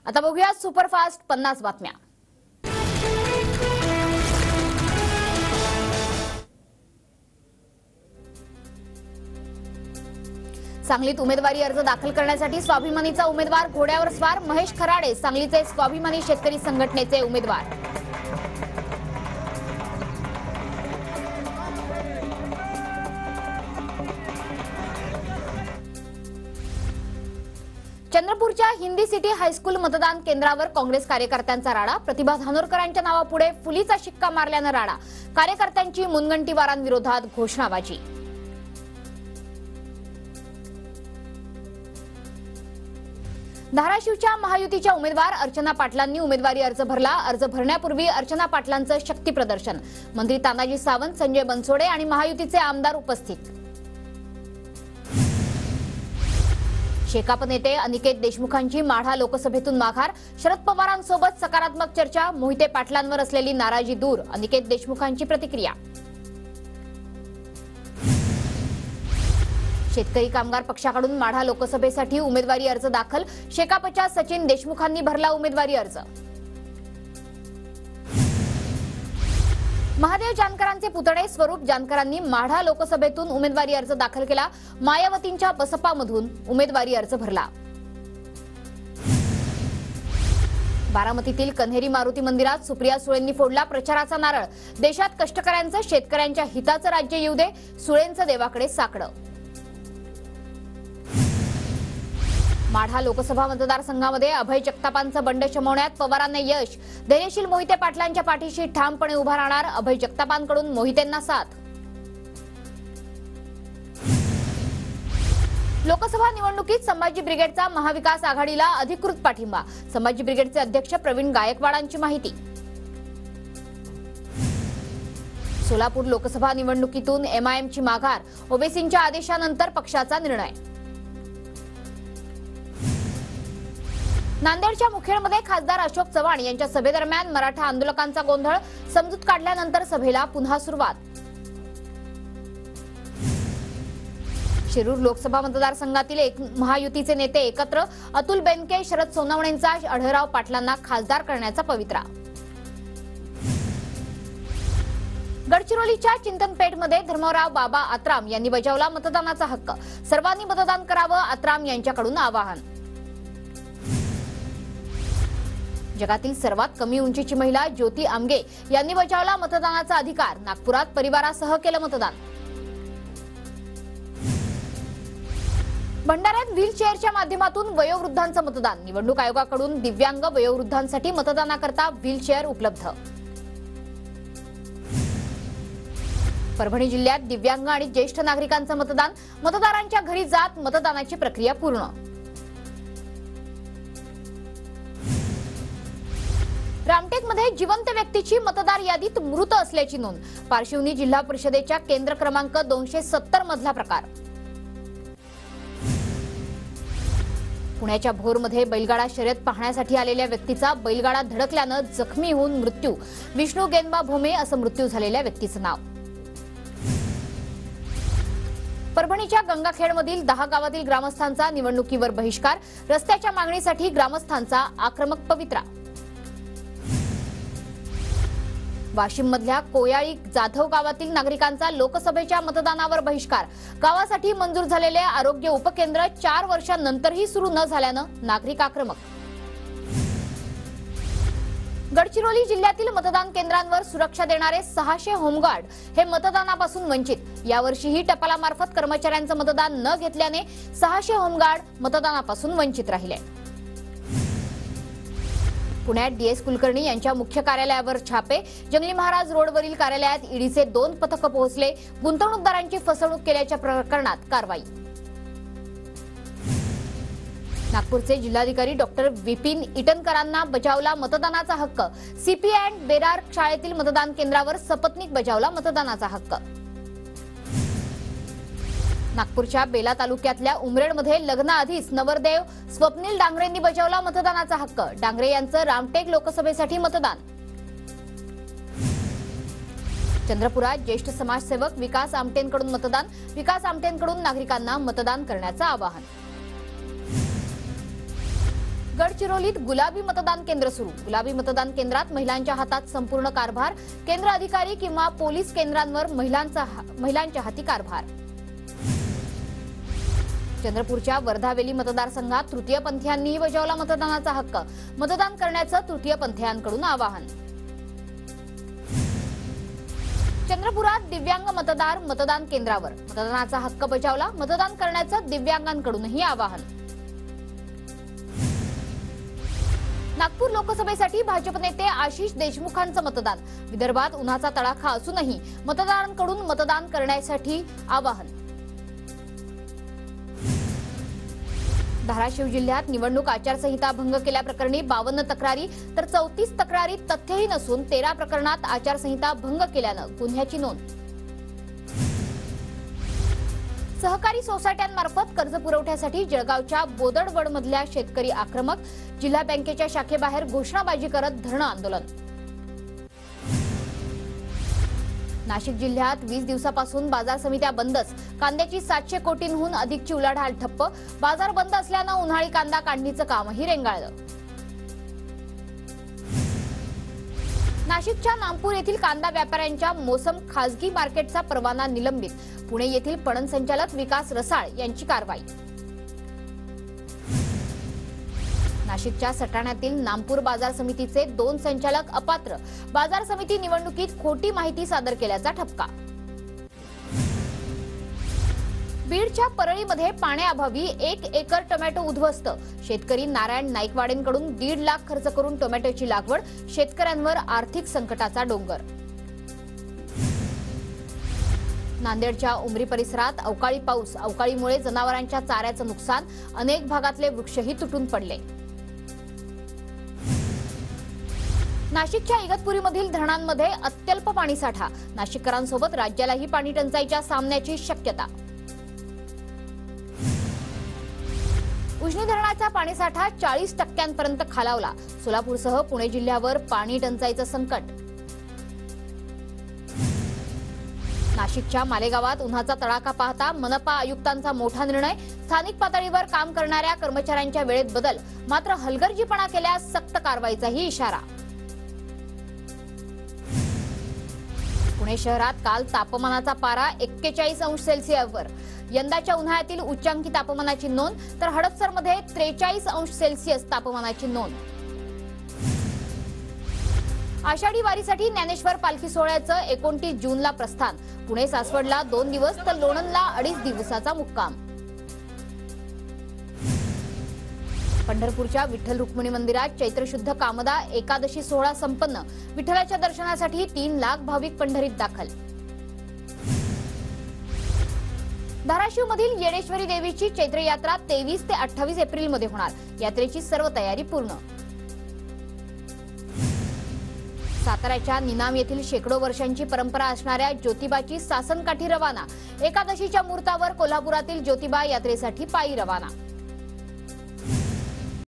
आता बघूया सुपरफास्ट 50 बातम्या। सांगलीत उमेदवारी अर्ज दाखल करण्यासाठी स्वाभिमानीचा उमेदवार घोड्यावर स्वार। महेश खराडे सांगलीचे स्वाभिमानी शेतकरी संघटनेचे उमेदवार। चंद्रपूरच्या हिंदी सिटी हायस्कूल मतदान केंद्रावर काँग्रेस कार्यकर्त्यांचा राडा। प्रतिभा धानोरकरांच्या नावापुढे फुलीचा शिक्का मारल्यानं राडा। कार्यकर्त्यांची मुनगंटीवारांविरोधात घोषणाबाजी। धाराशिवच्या महायुतीच्या उमेदवार अर्चना पाटलांनी उमेदवारी अर्ज भरला। अर्ज भरण्यापूर्वी अर्चना पाटलांचं शक्ती प्रदर्शन। मंत्री तानाजी सावंत, संजय बनसोडे आणि महायुतीचे आमदार उपस्थित। शेकाप नेते अनिकेत देशमुखांची माढा लोकसभेतून माघार। शरद पवारांसोबत सकारात्मक चर्चा। मोहिते पाटलांवर असलेली नाराजी दूर। अनिकेत देशमुखांची प्रतिक्रिया। शेतकरी कामगार पक्षाकडून माढा लोकसभेसाठी उमेदवारी अर्ज दाखल। शेकापच्या सचिन देशमुखांनी भरला उमेदवारी अर्ज। महादेव जानकरांचे पुतणे स्वरूप जानकरांनी माढा लोकसभेतून उमेदवारी अर्ज दाखल केला। मायावतींच्या बसपामधून उमेदवारी अर्ज भरला। बारामतीतील कन्हेरी मारुती मंदिरात सुप्रिया सुळेंनी फोडला प्रचाराचा नारळ। देशात कष्टकऱ्यांचं शेतकऱ्यांच्या हिताचं राज्य येऊ दे, सुळेंचं देवाकडे साकडं। माढा लोकसभा मतदारसंघामध्ये अभय जगतापांचं बंड शमवण्यात पवारांना यश। धैर्यशील मोहिते पाटलांच्या पाठीशी ठामपणे उभा राहणार। अभय जगतापांकडून मोहितेंना साथ। लोकसभा निवडणुकीत संभाजी ब्रिगेडचा महाविकास आघाडीला अधिकृत पाठिंबा। संभाजी ब्रिगेडचे अध्यक्ष प्रवीण गायकवाडांची माहिती। सोलापूर लोकसभा निवडणुकीतून एमआयएमची माघार। ओबीसींच्या आदेशानंतर पक्षाचा निर्णय। नांदेडच्या मुखेडमध्ये खासदार अशोक चव्हाण यांच्या सभेदरम्यान मराठा आंदोलकांचा गोंधळ। समजूत काढल्यानंतर सभेला पुन्हा सुरुवात। शिरूर लोकसभा मतदारसंघातील महायुतीचे नेते एकत्र। अतुल बेनके, शरद सोनवणेंचा आढळराव पाटलांना खासदार करण्याचा पवित्रा। गडचिरोलीच्या चिंतनपेठमध्ये धर्मराव बाबा आत्राम यांनी बजावला मतदानाचा हक्क। सर्वांनी मतदान करावं, आत्राम यांच्याकडून आवाहन। जगातील सर्वात कमी उंचीची महिला ज्योती आमगे यांनी बजावला मतदानाचा अधिकार। नागपुरात परिवारासह केलं मतदान। भंडाऱ्यात व्हीलचेअरच्या माध्यमातून वयोवृद्धांचं मतदान। निवडणूक आयोगाकडून दिव्यांग वयोवृद्धांसाठी मतदानाकरता व्हीलचेअर उपलब्ध। परभणी जिल्ह्यात दिव्यांग आणि ज्येष्ठ नागरिकांचं मतदान। मतदारांच्या घरी जात मतदानाची प्रक्रिया पूर्ण। रामटेकमध्ये जिवंत व्यक्तीची मतदार यादीत मृत असल्याची नोंद। पारशिवनी जिल्हा परिषदेच्या केंद्र क्रमांक 270 मधला प्रकार। पुण्याच्या भोरमध्ये बैलगाडा शर्यत पाहण्यासाठी आलेल्या व्यक्तीचा बैलगाडा धडकल्यानं जखमी होऊन मृत्यू। विष्णू गेनबा भोमे असं मृत्यू झालेल्या व्यक्तीचं नाव। परभणीच्या गंगाखेडमधील 10 गावातील ग्रामस्थांचा निवडणुकीवर बहिष्कार। रस्त्याच्या मागणीसाठी ग्रामस्थांचा आक्रमक पवित्रा। वाशिममधल्या कोयाळी जाधव गावातील नागरिकांचा लोकसभेच्या मतदानावर बहिष्कार। गावासाठी मंजूर झालेले आरोग्य उपकेंद्र 4 वर्षांनंतरही सुरू न झाल्यानं नागरिक आक्रमक। गडचिरोली जिल्ह्यातील मतदान केंद्रांवर सुरक्षा देणारे 600 होमगार्ड हे मतदानापासून वंचित। यावर्षीही टपालामार्फत कर्मचाऱ्यांचं मतदान न घेतल्याने 600 होमगार्ड मतदानापासून वंचित राहिले। पुण्यात डीएस कुलकर्णी यांच्या मुख्य कार्यालयावर छापे। जंगली महाराज रोडवरील कार्यालयात ईडीचे 2 पथक पोहोचले। गुंतवणूकदारांची फसवणूक केल्याच्या प्रकरणात कारवाई। नागपूरचे जिल्हाधिकारी डॉक्टर विपिन इटनकरांना बजावला मतदानाचा हक्क। सीपीआय अँड बेरार शाळेतील मतदान केंद्रावर सपत्नीक बजावला मतदानाचा हक्क। नागपूरच्या बेला तालुक्यातल्या उमरेडमध्ये लग्नाआधीच नवरदेव स्वप्नील डांगरेंनी बजावला मतदानाचा हक्क। डांगरे यांचं रामटेक लोकसभेसाठी मतदान। चंद्रपुरात ज्येष्ठ समाजसेवक विकास आमटेंकडून मतदान। विकास आमटेंकडून नागरिकांना मतदान करण्याचं आवाहन। गडचिरोलीत गुलाबी मतदान केंद्र सुरू। गुलाबी मतदान केंद्रात महिलांच्या हातात संपूर्ण कारभार। केंद्र अधिकारी किंवा पोलीस केंद्रांवर महिलांच्या हाती कारभार। चंद्रपूरच्या वर्धावेली मतदारसंघात तृतीयपंथीयांनी बजावला मतदानाचा हक्क। मतदान करण्याचं तृतीयपंथीयांकडून आवाहन। चंद्रपुरात दिव्यांग मतदार मतदान केंद्रावर मतदानाचा हक्क बजावला। मतदान करण्याचं दिव्यांगांकडूनही आवाहन। नागपूर लोकसभेसाठी भाजप नेते आशिष देशमुखांचं मतदान। विदर्भात उन्हाचा तडाखा असूनही मतदारांकडून मतदान करण्यासाठी आवाहन। धाराशिव जिल्ह्यात निवडणूक आचारसंहिता भंग केल्याप्रकरणी 52 तक्रारी तर 34 तक्रारी तथ्यही नसून 13 प्रकरणात आचारसंहिता भंग केल्यानं गुन्ह्याची नोंद। सहकारी सोसायट्यांमार्फत कर्ज पुरवठ्यासाठी जळगावच्या बोदडवडमधल्या शेतकरी आक्रमक। जिल्हा बँकेच्या शाखेबाहेर घोषणाबाजी करत धरणं आंदोलन। नाशिक जिल्ह्यात 20 दिवसापासून बाजार समित्या बंदच। कांद्याची 700 कोटींहून अधिकची उलाढाल ठप्प। बाजार बंद असल्यानं उन्हाळी कांदा काढणीचं कामही रेंगाळलं। नाशिकच्या नामपूर येथील कांदा व्यापाऱ्यांच्या मोसम खासगी मार्केटचा परवाना निलंबित। पुणे येथील पणन संचालक विकास रसाळ यांची कारवाई। नाशिकच्या सटाण्यातील नामपूर बाजार समितीचे 2 संचालक अपात्र। बाजार समिती निवडणुकीत खोटी माहिती सादर केल्याचा ठपका। बीडच्या परळीमध्ये पाण्याअभावी 1 एकर टोमॅटो उद्ध्वस्त। शेतकरी नारायण नाईकवाडेंकडून 1.5 लाख खर्च करून टोमॅटोची लागवड। शेतकऱ्यांवर आर्थिक संकटाचा डोंगर। नांदेडच्या उमरी परिसरात अवकाळी पाऊस। अवकाळीमुळे जनावरांच्या चाऱ्याचं नुकसान। अनेक भागातले वृक्षही तुटून पडले। नाशिकच्या इगतपुरीमधील धरणांमध्ये अत्यल्प पाणीसाठा। नाशिककरांसोबत राज्यालाही पाणी टंचाईच्या सामन्याची शक्यता। उजनी धरणाचा पाणीसाठा 40% खालावला। सोलापूरसह पुणे जिल्ह्यावर पाणी टंचाईचं संकट। नाशिकच्या मालेगावात उन्हाचा तडाखा पाहता मनपा आयुक्तांचा मोठा निर्णय। स्थानिक पातळीवर काम करणाऱ्या कर्मचाऱ्यांच्या वेळेत बदल। मात्र हलगर्जीपणा केल्यास सक्त कारवाईचाही इशारा। पुणे शहरात काल तापमानाचा पारा 41 अंश सेल्सिअसवर। यंदाच्या उन्हाळ्यातील उच्चांकी तापमानाची नोंद तर हडपसरमध्ये 43 अंश सेल्सिअस तापमानाची नोंद। आषाढी वारीसाठी ज्ञानेश्वर पालखी सोहळ्याचं 29 जूनला प्रस्थान। पुणे सासवडला 2 दिवस तर लोणंदला 2.5 दिवसाचा मुक्काम। पंढरपूरच्या विठ्ठल रुक्मिणी मंदिरात चैत्र शुद्ध कामदा एकादशी सोहळा संपन्न। विठ्ठलाच्या दर्शनासाठी 3 लाख भाविक पंढरीत दाखल। धाराशिवमधील येडेश्वरी देवीची चैत्र यात्रा 23 ते 28 एप्रिलमध्ये होणार। यात्रेची सर्व तयारी पूर्ण। साताऱ्याच्या निनाम येथील शेकडो वर्षांची परंपरा असणाऱ्या ज्योतिबाची सासनकाठी रवाना। एकादशीच्या मुहूर्तावर कोल्हापुरातील ज्योतिबा यात्रेसाठी पायी रवाना।